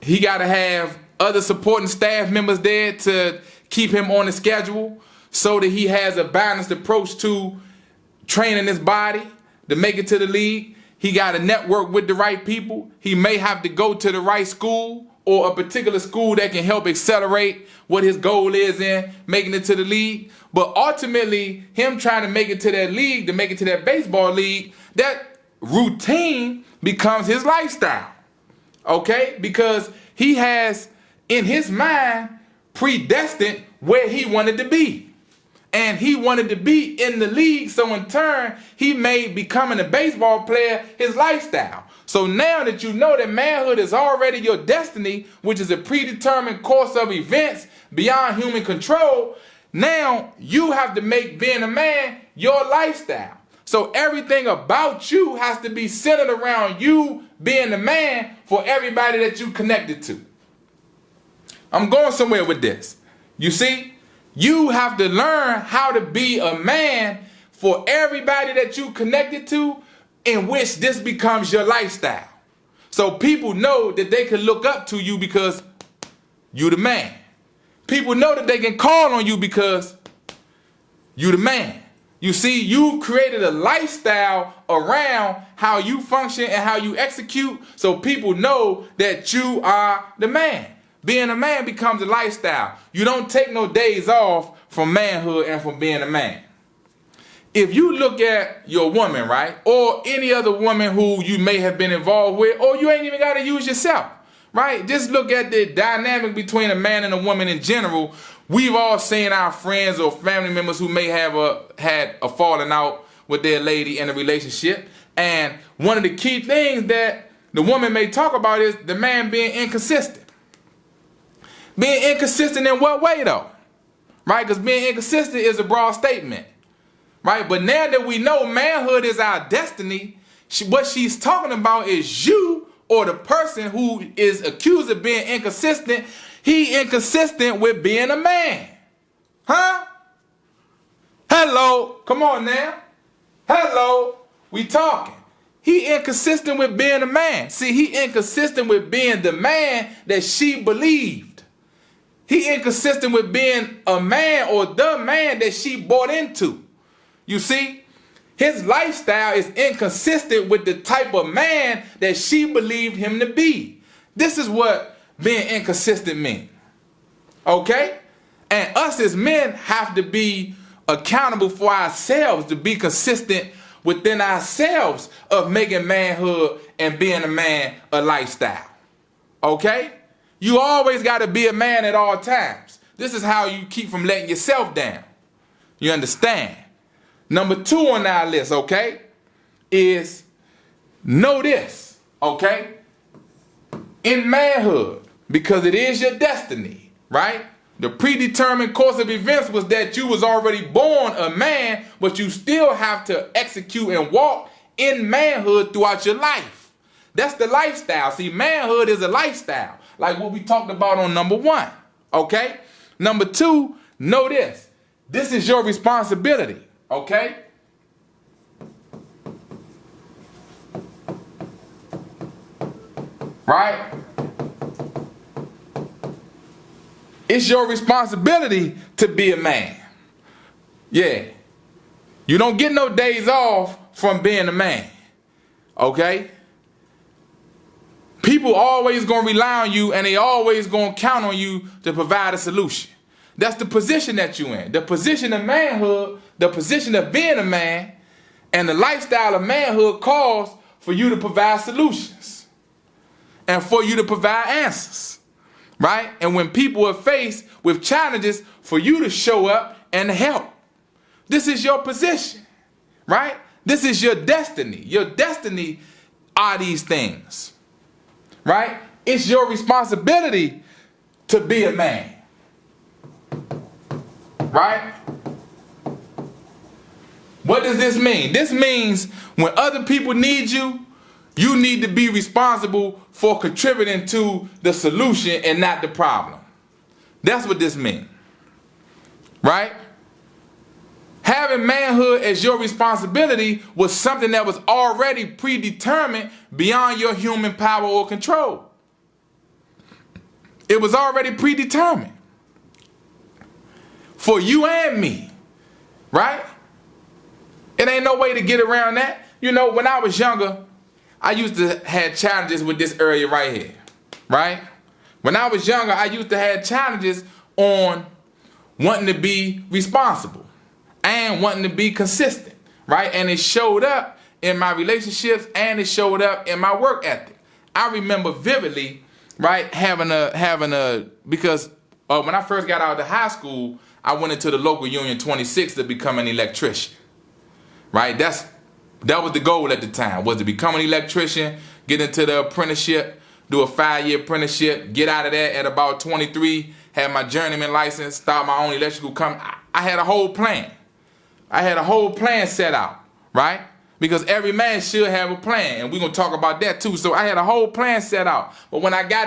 He got to have other supporting staff members there to keep him on the schedule so that he has a balanced approach to training his body to make it to the league. He got to network with the right people. He may have to go to the right school or a particular school that can help accelerate what his goal is in making it to the league. But ultimately, him trying to make it to that league, to make it to that baseball league, that routine becomes his lifestyle. Okay? Because he has, in his mind, predestined where he wanted to be. And he wanted to be in the league, so in turn, he made becoming a baseball player his lifestyle. So now that you know that manhood is already your destiny, which is a predetermined course of events beyond human control, now you have to make being a man your lifestyle. So everything about you has to be centered around you being the man for everybody that you connected to. I'm going somewhere with this. You see, you have to learn how to be a man for everybody that you connected to, in which this becomes your lifestyle. So people know that they can look up to you because you the man. People know that they can call on you because you the man. You see, you've created a lifestyle around how you function and how you execute, so people know that you are the man. Being a man becomes a lifestyle. You don't take no days off from manhood and from being a man. If you look at your woman, right, or any other woman who you may have been involved with, or you ain't even got to use yourself, right? Just look at the dynamic between a man and a woman in general. We've all seen our friends or family members who may have had a falling out with their lady in a relationship. And one of the key things that the woman may talk about is the man being inconsistent. Being inconsistent in what way, though? Right? Because being inconsistent is a broad statement. Right? But now that we know manhood is our destiny, what she's talking about is you, or the person who is accused of being inconsistent, he inconsistent with being a man. Huh? Hello. Come on now. Hello. We talking. He inconsistent with being a man. See, he inconsistent with being the man that she believed. He inconsistent with being a man or the man that she bought into. You see, his lifestyle is inconsistent with the type of man that she believed him to be. This is what being inconsistent means. Okay? And us as men have to be accountable for ourselves, to be consistent within ourselves of making manhood and being a man a lifestyle. Okay? You always got to be a man at all times. This is how you keep from letting yourself down. You understand? Number 2 on our list, okay, is know this, okay? In manhood, because it is your destiny, right? The predetermined course of events was that you was already born a man, but you still have to execute and walk in manhood throughout your life. That's the lifestyle. See, manhood is a lifestyle, like what we talked about on number 1, okay? Number 2, know this. This is your responsibility. Okay? Right? It's your responsibility to be a man. Yeah. You don't get no days off from being a man. Okay? People always gonna rely on you, and they always gonna count on you to provide a solution. That's the position that you're in. The position of manhood, the position of being a man, and the lifestyle of manhood calls for you to provide solutions and for you to provide answers, right? And when people are faced with challenges, for you to show up and help. This is your position, right? This is your destiny. Your destiny are these things, right? It's your responsibility to be a man. Right? What does this mean? This means when other people need you, you need to be responsible for contributing to the solution and not the problem. That's what this means. Right? Having manhood as your responsibility was something that was already predetermined beyond your human power or control. It was already predetermined for you and me, right? It ain't no way to get around that. You know, when I was younger, I used to have challenges with this area right here, right? When I was younger, I used to have challenges on wanting to be responsible and wanting to be consistent, right? And it showed up in my relationships and it showed up in my work ethic. I remember vividly, right, because when I first got out of high school, I went into the local Union 26 to become an electrician, right? That was the goal at the time, was to become an electrician, get into the apprenticeship, do a 5-year apprenticeship, get out of that at about 23, have my journeyman license, start my own electrical company. I had a whole plan. I had a whole plan set out, right? Because every man should have a plan, and we're going to talk about that too. So I had a whole plan set out. But when I got